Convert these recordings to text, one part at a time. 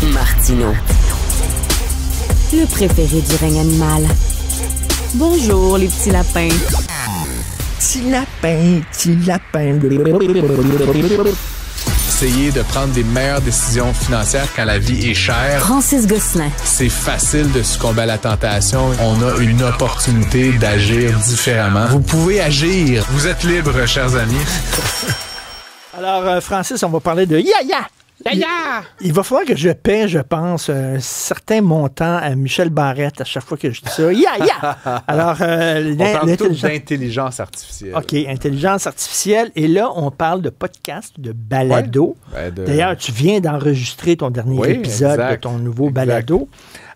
Martineau. Le préféré du règne animal. Bonjour, les petits lapins. Petit lapin, petit lapin. Essayer de prendre des meilleures décisions financières quand la vie est chère. Francis Gosselin. C'est facile de succomber à la tentation. On a une opportunité d'agir différemment. Vous pouvez agir. Vous êtes libres, chers amis. Alors, Francis, on va parler de Yaya. Il va falloir que je paie, je pense, un certain montant à Michel Barrette à chaque fois que je dis ça. Alors, on parle plutôt d'intelligence artificielle. OK, intelligence artificielle. Et là, on parle de podcast, de balado. Ouais. D'ailleurs, tu viens d'enregistrer ton dernier épisode de ton nouveau balado.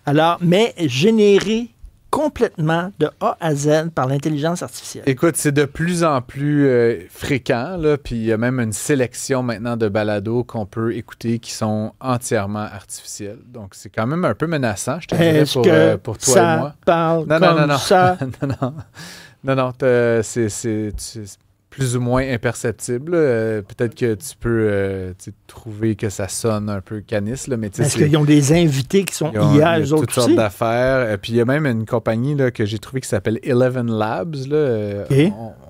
Alors, mais généré complètement de A à Z par l'intelligence artificielle. Écoute, c'est de plus en plus fréquent, là, puis il y a même une sélection maintenant de balados qu'on peut écouter qui sont entièrement artificiels. Donc, c'est quand même un peu menaçant, je te dirais, pour toi et moi. Parle non, ça? Non, c'est plus ou moins imperceptible. Peut-être que tu peux trouver que ça sonne un peu canis. Là, mais est-ce qu'ils ont des invités qui sont IA, eux autres toutes sortes d'affaires. Puis il y a même une compagnie là, que j'ai trouvé qui s'appelle Eleven Labs. Là,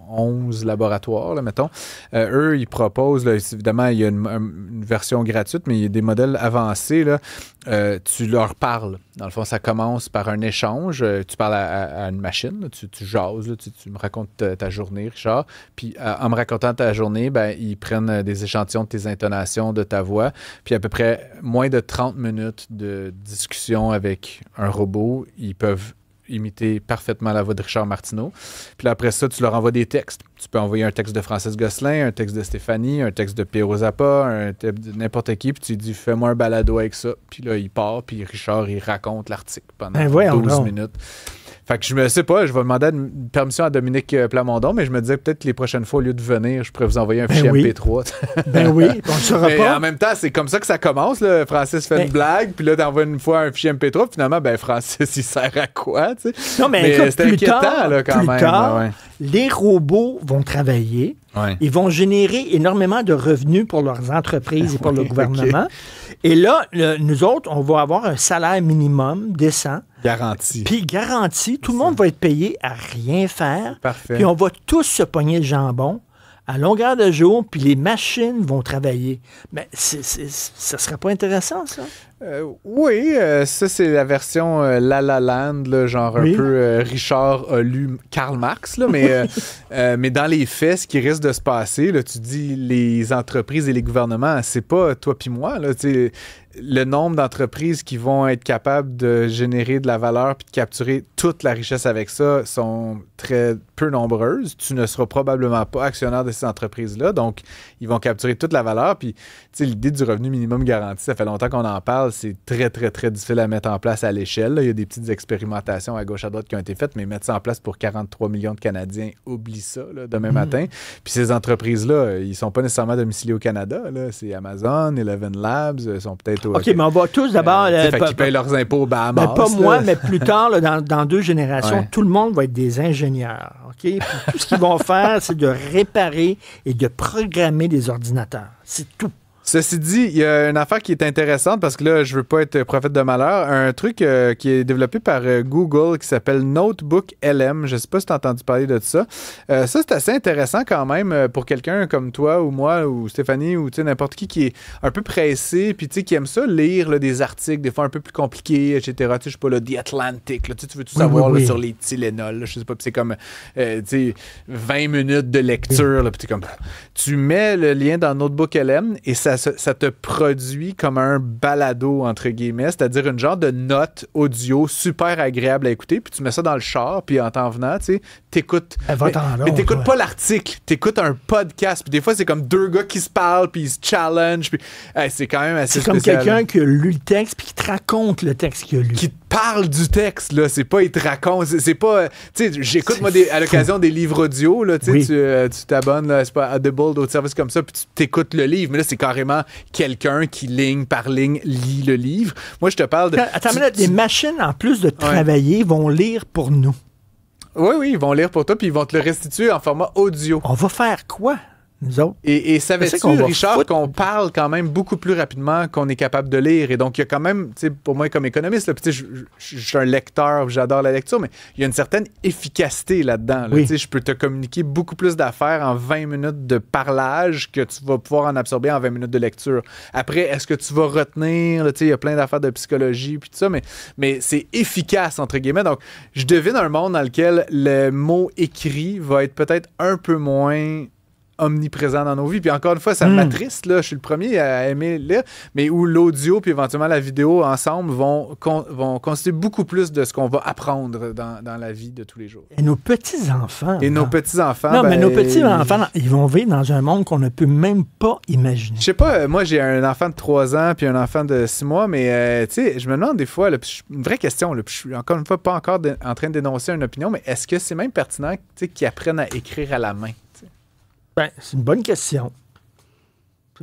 11 laboratoires, là, mettons. Eux, ils proposent, là, évidemment, il y a une version gratuite, mais il y a des modèles avancés. Là, tu leur parles. Dans le fond, ça commence par un échange. Tu parles à une machine, là, tu jases, là, tu me racontes ta journée, Richard. Puis en me racontant ta journée, ben, ils prennent des échantillons de tes intonations, de ta voix. Puis à peu près moins de 30 minutes de discussion avec un robot, ils peuvent imiter parfaitement la voix de Richard Martineau. Puis là, après ça, tu leur envoies des textes. Tu peux envoyer un texte de Francis Gosselin, un texte de Stéphanie, un texte de Pierrot Zappa, un texte de n'importe qui, puis tu dis « Fais-moi un balado avec ça ». Puis là, il part, puis Richard, il raconte l'article pendant 12 minutes. Fait que je me sais pas, je vais demander une permission à Dominique Plamondon, mais je me disais peut-être que les prochaines fois, au lieu de venir, je pourrais vous envoyer un fichier MP3. Ben oui, on ne saura pas. En même temps, c'est comme ça que ça commence. Là. Francis fait une blague, puis là, t'envoies une fois un fichier MP3, finalement, ben Francis, il sert à quoi? Tu sais? Non, mais écoute, c'était inquiétant, là, quand même. Tard, les robots vont travailler. Ouais. Ils vont générer énormément de revenus pour leurs entreprises et pour le gouvernement. Okay. Et là, nous autres, on va avoir un salaire minimum décent. Garanti. Puis garanti, tout le monde va être payé à rien faire. Parfait. Puis on va tous se pogner le jambon à longueur de jour, puis les machines vont travailler. Mais ça serait pas intéressant, ça? Oui, ça, c'est la version La La Land, là, genre un peu Richard a lu Karl Marx, là, mais dans les faits, ce qui risque de se passer, là, tu dis les entreprises et les gouvernements, c'est pas toi puis moi, là, tu sais, le nombre d'entreprises qui vont être capables de générer de la valeur puis de capturer toute la richesse avec ça sont très peu nombreuses. Tu ne seras probablement pas actionnaire de ces entreprises-là, donc ils vont capturer toute la valeur. Puis, tu sais, l'idée du revenu minimum garanti, ça fait longtemps qu'on en parle. C'est très, très, très difficile à mettre en place à l'échelle. Là. Il y a des petites expérimentations à gauche à droite qui ont été faites, mais mettre ça en place pour 43 millions de Canadiens, oublie ça là, demain matin. Puis ces entreprises-là, ils sont pas nécessairement domiciliés au Canada. Là. C'est Amazon, Eleven Labs, sont peut-être OK, mais on va tous d'abord... qui payent leurs impôts aux Bahamas. Pas moi, mais plus tard, là, dans 2 générations, tout le monde va être des ingénieurs. OK? Puis tout ce qu'ils vont faire, c'est de réparer et de programmer des ordinateurs. C'est tout. Ceci dit, il y a une affaire qui est intéressante parce que là, je veux pas être prophète de malheur. Un truc qui est développé par Google qui s'appelle Notebook LM. Je sais pas si tu as entendu parler de ça. Ça, c'est assez intéressant quand même pour quelqu'un comme toi ou moi ou Stéphanie ou n'importe qui est un peu pressé puis qui aime ça lire là, des articles des fois un peu plus compliqués, etc. Je sais pas, là, The Atlantic. Là, tu veux tout savoir là, sur les Tylenol. Là, je sais pas, c'est comme 20 minutes de lecture. Là, comme, tu mets le lien dans Notebook LM et ça te produit comme un balado, entre guillemets, c'est-à-dire une genre de note audio super agréable à écouter, puis tu mets ça dans le char, puis en t'en venant, tu sais, t'écoutes... Mais t'écoutes pas l'article, t'écoutes un podcast, puis des fois, c'est comme 2 gars qui se parlent, puis ils se challenge, puis c'est quand même assez spécial. C'est comme quelqu'un qui a lu le texte, puis qui te raconte le texte qu'il a lu. Qui te parle du texte, là, c'est pas, il te raconte, c'est pas... Tu sais, j'écoute, moi, à l'occasion des livres audio, là, tu sais, tu t'abonnes, là, c'est pas Audible, d'autres services comme ça, puis tu t'écoutes le livre, mais là, c'est carrément quelqu'un qui, ligne par ligne, lit le livre. Moi, je te parle de... Attends, mais là, les machines, en plus de travailler, vont lire pour nous. Oui, ils vont lire pour toi, puis ils vont te le restituer en format audio. On va faire quoi? nous autres. Et savais-tu, Richard, qu'on parle quand même beaucoup plus rapidement qu'on est capable de lire? Et donc, il y a quand même, tu sais, pour moi, comme économiste, je suis un lecteur, j'adore la lecture, mais il y a une certaine efficacité là-dedans. Là. Oui. Je peux te communiquer beaucoup plus d'affaires en 20 minutes de parlage que tu vas pouvoir en absorber en 20 minutes de lecture. Après, est-ce que tu vas retenir? Il y a plein d'affaires de psychologie puis tout ça, mais c'est efficace, entre guillemets. Donc, je devine un monde dans lequel le mot écrit va être peut-être un peu moins omniprésent dans nos vies. Puis encore une fois, ça m'attriste, là. Je suis le premier à aimer lire, mais où l'audio puis éventuellement la vidéo ensemble vont constituer beaucoup plus de ce qu'on va apprendre dans la vie de tous les jours. Et nos petits-enfants. Nos petits-enfants. Non, mais nos petits-enfants, ils vont vivre dans un monde qu'on ne peut même pas imaginer. Je sais pas, moi, j'ai un enfant de 3 ans puis un enfant de 6 mois, mais tu sais, je me demande des fois, là, une vraie question, là, puis je suis encore une fois pas encore en train de dénoncer une opinion, mais est-ce que c'est même pertinent qu'ils apprennent à écrire à la main? Ben, c'est une bonne question.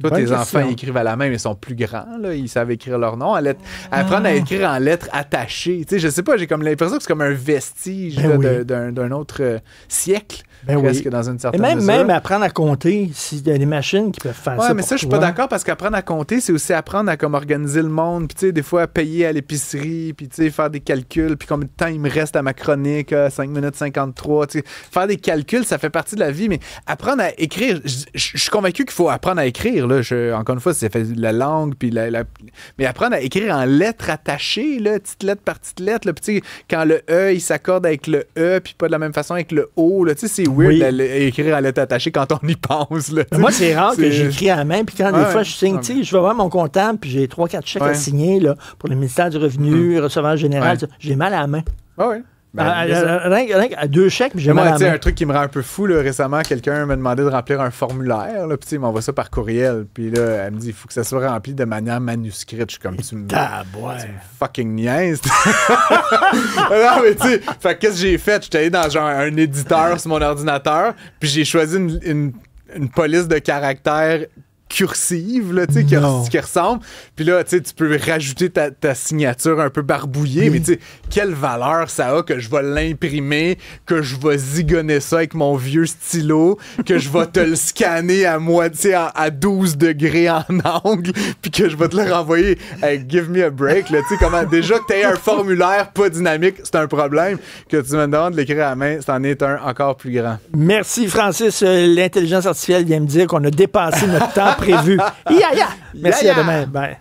Toi, tes enfants ils écrivent à la main, mais ils sont plus grands, là. Ils savent écrire leur nom. Apprendre à écrire en lettres attachées. Tu sais, je sais pas, j'ai comme l'impression que c'est comme un vestige d'un autre siècle. Presque dans une certaine mesure. Même apprendre à compter, s'il y a des machines qui peuvent faire ça. Ouais, mais ça, je suis pas d'accord parce qu'apprendre à compter, c'est aussi apprendre à comme organiser le monde. Puis, tu sais, des fois, payer à l'épicerie, puis, tu sais, faire des calculs, puis combien de temps il me reste à ma chronique, 5 minutes 53. Tu sais, faire des calculs, ça fait partie de la vie, mais apprendre à écrire, je suis convaincu qu'il faut apprendre à écrire. Là. Encore une fois, ça fait la langue, puis mais apprendre à écrire en lettres attachées, là, petite lettre par petite lettre. Là, puis, tu sais, quand le E, il s'accorde avec le E, puis pas de la même façon avec le O, là, tu sais, c'est weird d'écrire en lettres attachées quand on y pense. Là, moi, c'est rare que j'écris à la main, puis quand des fois je signe, tu sais, je vais voir mon comptable, puis j'ai 3-4 chèques à signer là, pour le ministère du Revenu, receveur général, j'ai mal à la main. Oui. À 2 chèques, j'ai mal à la main. Un truc qui me rend un peu fou, là, récemment, quelqu'un m'a demandé de remplir un formulaire, là, puis il m'envoie ça par courriel, puis là, elle me dit, il faut que ça soit rempli de manière manuscrite. Je suis comme, tu me fucking niaises. Non, mais tu sais, fait qu'est-ce que j'ai fait? J'étais allé dans genre un éditeur sur mon ordinateur, puis j'ai choisi une police de caractères cursive, là, qui ressemble. Puis là, tu peux rajouter ta signature un peu barbouillée, mais tu sais, quelle valeur ça a que je vais l'imprimer, que je vais zigonner ça avec mon vieux stylo, que je vais te le scanner à moitié à 12 degrés en angle, puis que je vais te le renvoyer avec Give me a break, là, tu sais, comment, déjà que t'aies un formulaire pas dynamique, c'est un problème. Que tu me demandes de l'écrire à la main, c'en est un encore plus grand. Merci, Francis. L'intelligence artificielle vient me dire qu'on a dépassé notre temps prévu. Merci, à demain. Bye.